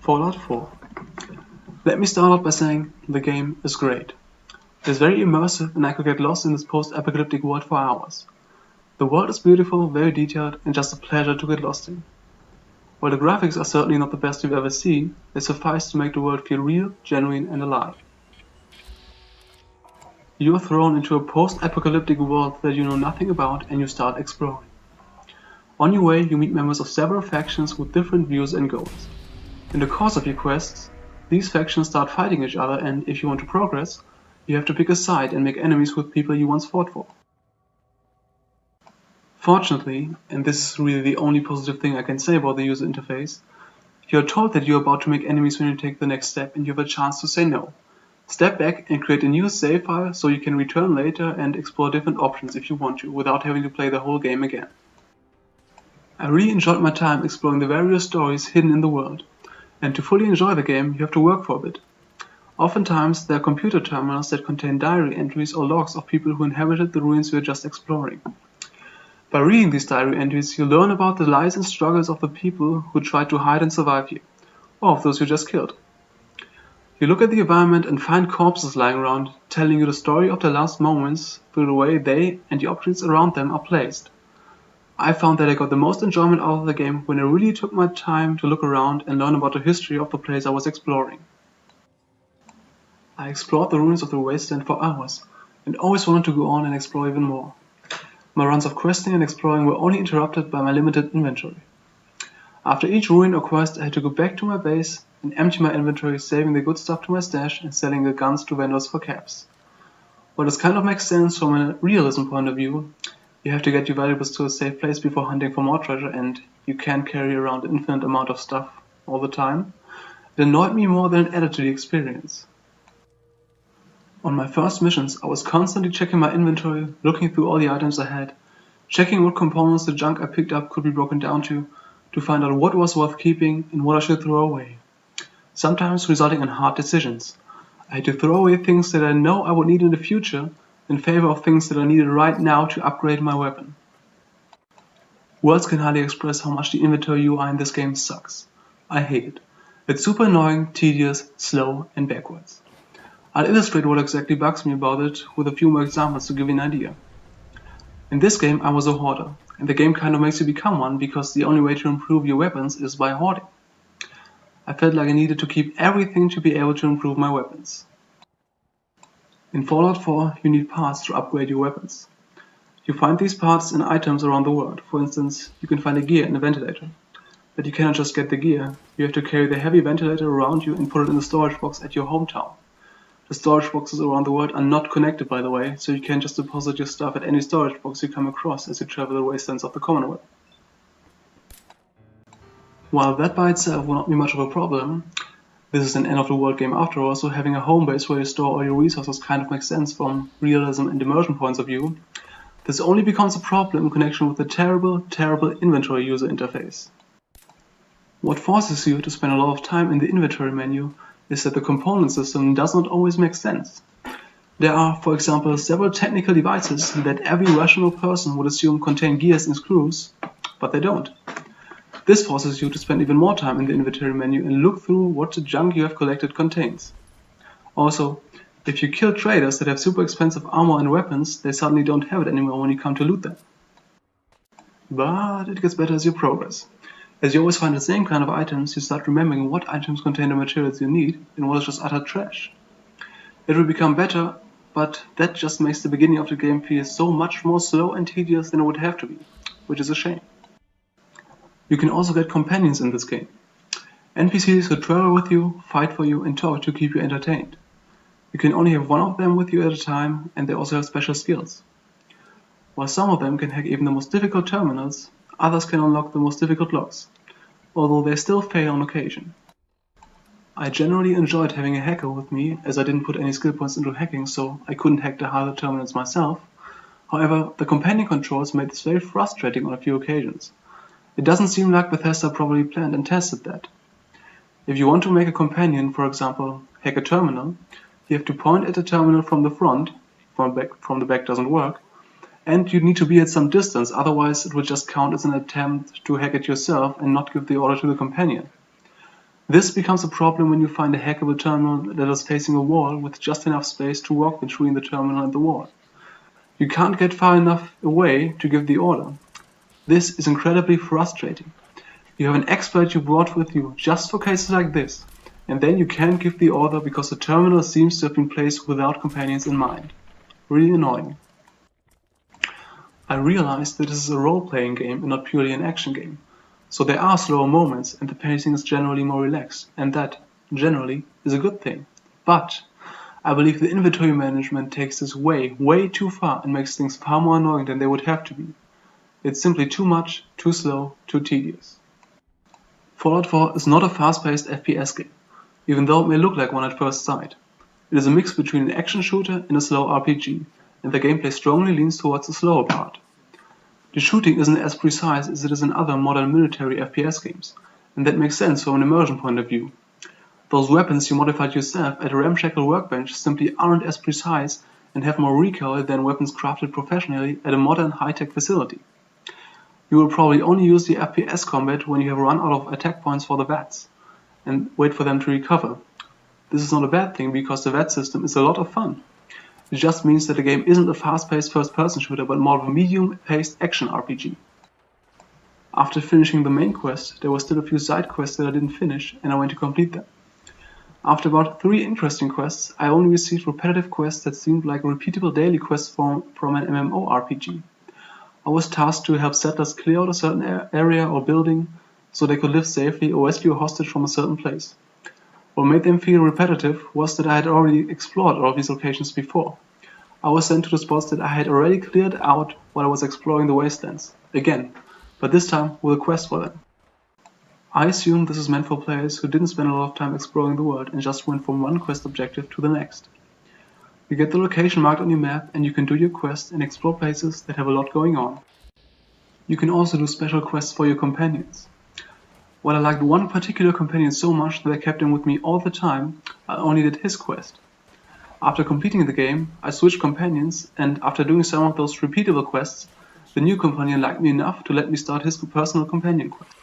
Fallout 4. Let me start out by saying the game is great. It is very immersive and I could get lost in this post-apocalyptic world for hours. The world is beautiful, very detailed, and just a pleasure to get lost in. While the graphics are certainly not the best you've ever seen, they suffice to make the world feel real, genuine, and alive. You are thrown into a post-apocalyptic world that you know nothing about and you start exploring. On your way, you meet members of several factions with different views and goals. In the course of your quests, these factions start fighting each other and, if you want to progress, you have to pick a side and make enemies with people you once fought for. Fortunately, and this is really the only positive thing I can say about the user interface, you are told that you are about to make enemies when you take the next step and you have a chance to say no. Step back and create a new save file so you can return later and explore different options if you want to, without having to play the whole game again. I really enjoyed my time exploring the various stories hidden in the world, and to fully enjoy the game you have to work for a bit. Oftentimes there are computer terminals that contain diary entries or logs of people who inhabited the ruins you are just exploring. By reading these diary entries you learn about the lives and struggles of the people who tried to hide and survive here, or of those you just killed. You look at the environment and find corpses lying around, telling you the story of their last moments through the way they and the objects around them are placed. I found that I got the most enjoyment out of the game when I really took my time to look around and learn about the history of the place I was exploring. I explored the ruins of the wasteland for hours, and always wanted to go on and explore even more. My runs of questing and exploring were only interrupted by my limited inventory. After each ruin or quest I had to go back to my base and empty my inventory, saving the good stuff to my stash and selling the guns to vendors for caps. While this kind of makes sense from a realism point of view, you have to get your valuables to a safe place before hunting for more treasure and you can't carry around an infinite amount of stuff all the time. It annoyed me more than it added to the experience. On my first missions I was constantly checking my inventory, looking through all the items I had, checking what components the junk I picked up could be broken down to find out what was worth keeping and what I should throw away. Sometimes resulting in hard decisions. I had to throw away things that I know I would need in the future in favor of things that are needed right now to upgrade my weapon. Words can hardly express how much the inventory UI in this game sucks. I hate it. It's super annoying, tedious, slow, and backwards. I'll illustrate what exactly bugs me about it with a few more examples to give you an idea. In this game I was a hoarder, and the game kind of makes you become one because the only way to improve your weapons is by hoarding. I felt like I needed to keep everything to be able to improve my weapons. In Fallout 4, you need parts to upgrade your weapons. You find these parts in items around the world. For instance, you can find a gear in a ventilator. But you cannot just get the gear, you have to carry the heavy ventilator around you and put it in the storage box at your hometown. The storage boxes around the world are not connected, by the way, so you can't just deposit your stuff at any storage box you come across as you travel the wastelands of the Commonwealth. While that by itself will not be much of a problem, this is an end-of-the-world game after all, so having a home base where you store all your resources kind of makes sense from realism and immersion points of view. This only becomes a problem in connection with the terrible inventory user interface. What forces you to spend a lot of time in the inventory menu is that the component system does not always make sense. There are, for example, several technical devices that every rational person would assume contain gears and screws, but they don't. This forces you to spend even more time in the inventory menu and look through what the junk you have collected contains. Also, if you kill traders that have super expensive armor and weapons, they suddenly don't have it anymore when you come to loot them. But it gets better as you progress. As you always find the same kind of items, you start remembering what items contain the materials you need and what is just utter trash. It will become better, but that just makes the beginning of the game feel so much more slow and tedious than it would have to be, which is a shame. You can also get companions in this game. NPCs who travel with you, fight for you, and talk to keep you entertained. You can only have one of them with you at a time, and they also have special skills. While some of them can hack even the most difficult terminals, others can unlock the most difficult locks, although they still fail on occasion. I generally enjoyed having a hacker with me, as I didn't put any skill points into hacking, so I couldn't hack the harder terminals myself. However, the companion controls made this very frustrating on a few occasions. It doesn't seem like Bethesda probably planned and tested that. If you want to make a companion, for example, hack a terminal, you have to point at the terminal from the front, from the back doesn't work, and you need to be at some distance, otherwise it will just count as an attempt to hack it yourself and not give the order to the companion. This becomes a problem when you find a hackable terminal that is facing a wall with just enough space to walk between the terminal and the wall. You can't get far enough away to give the order. This is incredibly frustrating. You have an exploit you brought with you just for cases like this, and then you can't give the order because the terminal seems to have been placed without companions in mind. Really annoying. I realized that this is a role-playing game and not purely an action game, so there are slower moments and the pacing is generally more relaxed, and that, generally, is a good thing. But I believe the inventory management takes this way too far and makes things far more annoying than they would have to be. It's simply too much, too slow, too tedious. Fallout 4 is not a fast-paced FPS game, even though it may look like one at first sight. It is a mix between an action shooter and a slow RPG, and the gameplay strongly leans towards the slower part. The shooting isn't as precise as it is in other modern military FPS games, and that makes sense from an immersion point of view. Those weapons you modified yourself at a ramshackle workbench simply aren't as precise and have more recoil than weapons crafted professionally at a modern high-tech facility. You will probably only use the FPS combat when you have run out of attack points for the VATS, and wait for them to recover. This is not a bad thing because the VAT system is a lot of fun. It just means that the game isn't a fast-paced first-person shooter but more of a medium-paced action RPG. After finishing the main quest, there were still a few side quests that I didn't finish, and I went to complete them. After about 3 interesting quests, I only received repetitive quests that seemed like repeatable daily quests from an MMORPG. I was tasked to help settlers clear out a certain area or building so they could live safely or rescue a hostage from a certain place. What made them feel repetitive was that I had already explored all of these locations before. I was sent to the spots that I had already cleared out while I was exploring the wastelands, again, but this time with a quest for them. I assume this is meant for players who didn't spend a lot of time exploring the world and just went from one quest objective to the next. You get the location marked on your map and you can do your quest and explore places that have a lot going on. You can also do special quests for your companions. While I liked one particular companion so much that I kept him with me all the time, I only did his quest. After completing the game, I switched companions, and after doing some of those repeatable quests, the new companion liked me enough to let me start his personal companion quest.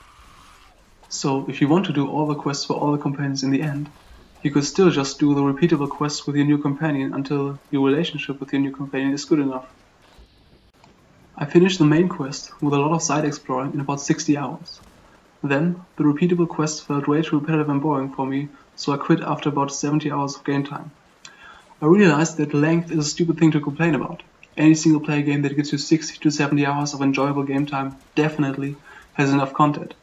So, if you want to do all the quests for all the companions in the end, you could still just do the repeatable quests with your new companion until your relationship with your new companion is good enough. I finished the main quest with a lot of side exploring in about 60 hours. Then, the repeatable quests felt way too repetitive and boring for me, so I quit after about 70 hours of game time. I realized that length is a stupid thing to complain about. Any single player game that gives you 60 to 70 hours of enjoyable game time definitely has enough content.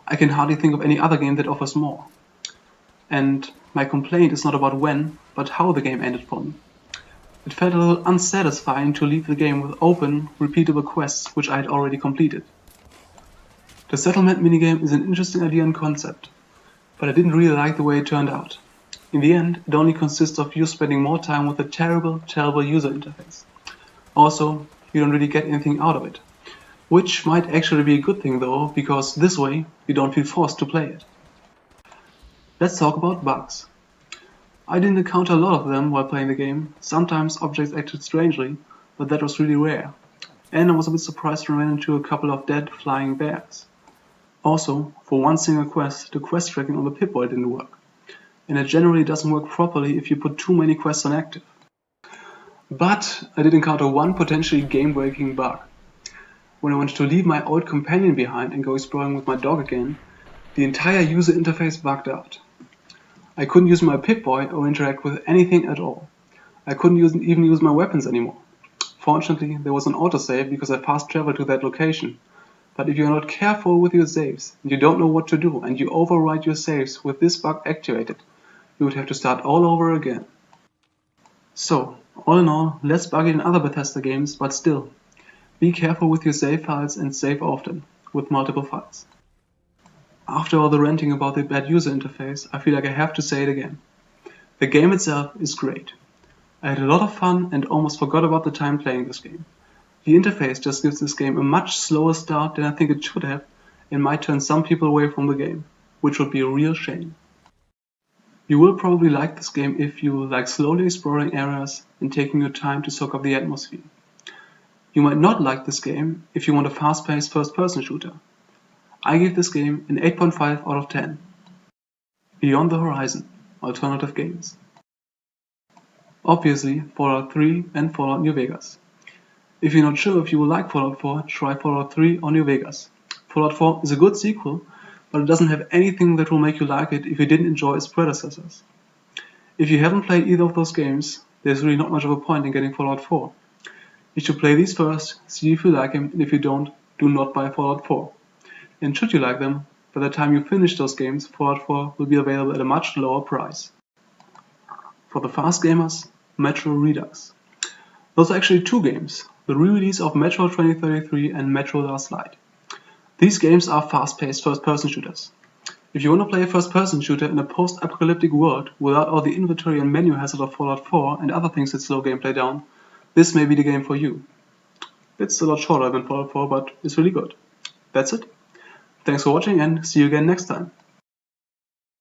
I can hardly think of any other game that offers more. And my complaint is not about when, but how the game ended for me. It felt a little unsatisfying to leave the game with open, repeatable quests which I had already completed. The settlement minigame is an interesting idea and concept, but I didn't really like the way it turned out. In the end, it only consists of you spending more time with a terrible user interface. Also, you don't really get anything out of it. Which might actually be a good thing though, because this way you don't feel forced to play it. Let's talk about bugs. I didn't encounter a lot of them while playing the game. Sometimes objects acted strangely, but that was really rare. And I was a bit surprised to run into a couple of dead flying bears. Also, for one single quest, the quest tracking on the Pip-Boy didn't work. And it generally doesn't work properly if you put too many quests on active. But I did encounter one potentially game-breaking bug. When I wanted to leave my old companion behind and go exploring with my dog again, the entire user interface bugged out. I couldn't use my Pip-Boy or interact with anything at all. I couldn't even use my weapons anymore. Fortunately, there was an autosave because I fast traveled to that location. But if you're not careful with your saves, and you don't know what to do, and you overwrite your saves with this bug activated, you would have to start all over again. So, all in all, less buggy than other Bethesda games, but still, be careful with your save files and save often, with multiple files. After all the ranting about the bad user interface, I feel like I have to say it again. The game itself is great. I had a lot of fun and almost forgot about the time playing this game. The interface just gives this game a much slower start than I think it should have and might turn some people away from the game, which would be a real shame. You will probably like this game if you like slowly exploring areas and taking your time to soak up the atmosphere. You might not like this game if you want a fast-paced first-person shooter. I give this game an 8.5 out of 10. Beyond the Horizon, alternative games. Obviously, Fallout 3 and Fallout New Vegas. If you're not sure if you will like Fallout 4, try Fallout 3 or New Vegas. Fallout 4 is a good sequel, but it doesn't have anything that will make you like it if you didn't enjoy its predecessors. If you haven't played either of those games, there's really not much of a point in getting Fallout 4. You should play these first, see if you like them, and if you don't, do not buy Fallout 4. And should you like them, by the time you finish those games, Fallout 4 will be available at a much lower price. For the fast gamers, Metro Redux. Those are actually two games, the re-release of Metro 2033 and Metro Last Light. These games are fast-paced first-person shooters. If you want to play a first-person shooter in a post-apocalyptic world without all the inventory and menu hassle of Fallout 4 and other things that slow gameplay down, this may be the game for you. It's a lot shorter than Fallout 4, but it's really good. That's it. Thanks for watching and see you again next time.